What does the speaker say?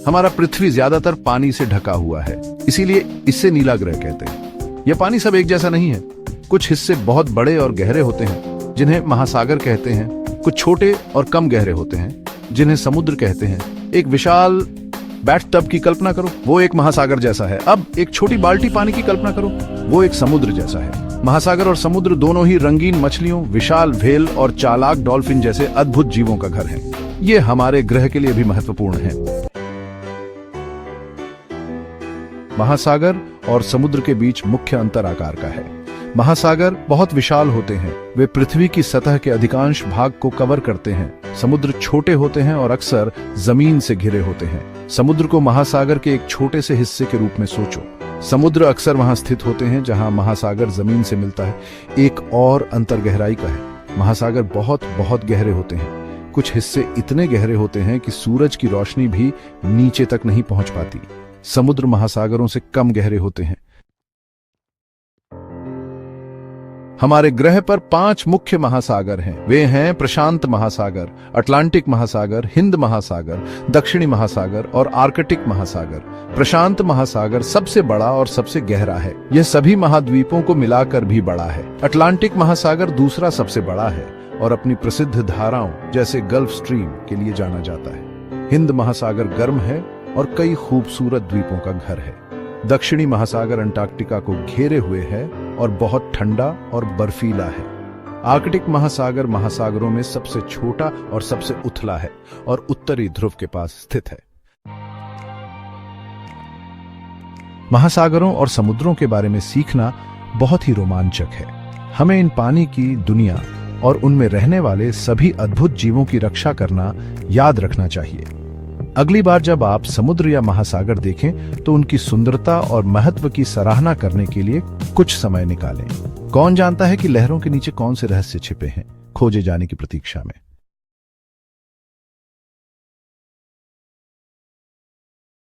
हमारा पृथ्वी ज्यादातर पानी से ढका हुआ है, इसीलिए इसे नीला ग्रह कहते हैं। यह पानी सब एक जैसा नहीं है। कुछ हिस्से बहुत बड़े और गहरे होते हैं, जिन्हें महासागर कहते हैं। कुछ छोटे और कम गहरे होते हैं, जिन्हें समुद्र कहते हैं। एक विशाल बैथटब की कल्पना करो, वो एक महासागर जैसा है। अब एक छोटी बाल्टी पानी की कल्पना करो, वो एक समुद्र जैसा है। महासागर और समुद्र दोनों ही रंगीन मछलियों, विशाल व्हेल और चालाक डॉल्फिन जैसे अद्भुत जीवों का घर है। ये हमारे ग्रह के लिए भी महत्वपूर्ण है। महासागर और समुद्र के बीच मुख्य अंतर आकार का है। महासागर बहुत विशाल होते हैं, वे पृथ्वी की सतह के अधिकांश भाग को कवर करते हैं। समुद्र छोटे होते हैं और अक्सर जमीन से घिरे होते हैं। समुद्र को महासागर के एक छोटे से हिस्से के रूप में सोचो। समुद्र अक्सर वहां स्थित होते हैं जहां महासागर जमीन से मिलता है। एक और अंतर गहराई का है। महासागर बहुत बहुत गहरे होते हैं। कुछ हिस्से इतने गहरे होते हैं कि सूरज की रोशनी भी नीचे तक नहीं पहुंच पाती। समुद्र महासागरों से कम गहरे होते हैं। हमारे ग्रह पर 5 मुख्य महासागर हैं। वे हैं प्रशांत महासागर, अटलांटिक महासागर, हिंद महासागर, दक्षिणी महासागर और आर्कटिक महासागर। प्रशांत महासागर सबसे बड़ा और सबसे गहरा है। यह सभी महाद्वीपों को मिलाकर भी बड़ा है। अटलांटिक महासागर दूसरा सबसे बड़ा है और अपनी प्रसिद्ध धाराओं जैसे गल्फ स्ट्रीम के लिए जाना जाता है। हिंद महासागर गर्म है और कई खूबसूरत द्वीपों का घर है। दक्षिणी महासागर अंटार्कटिका को घेरे हुए है और बहुत ठंडा और बर्फीला है। आर्कटिक महासागर महासागरों में सबसे छोटा और सबसे उथला है और उत्तरी ध्रुव के पास स्थित है। महासागरों और समुद्रों के बारे में सीखना बहुत ही रोमांचक है। हमें इन पानी की दुनिया और उनमें रहने वाले सभी अद्भुत जीवों की रक्षा करना याद रखना चाहिए। अगली बार जब आप समुद्र या महासागर देखें तो उनकी सुंदरता और महत्व की सराहना करने के लिए कुछ समय निकालें। कौन जानता है कि लहरों के नीचे कौन से रहस्य छिपे हैं? खोजे जाने की प्रतीक्षा में।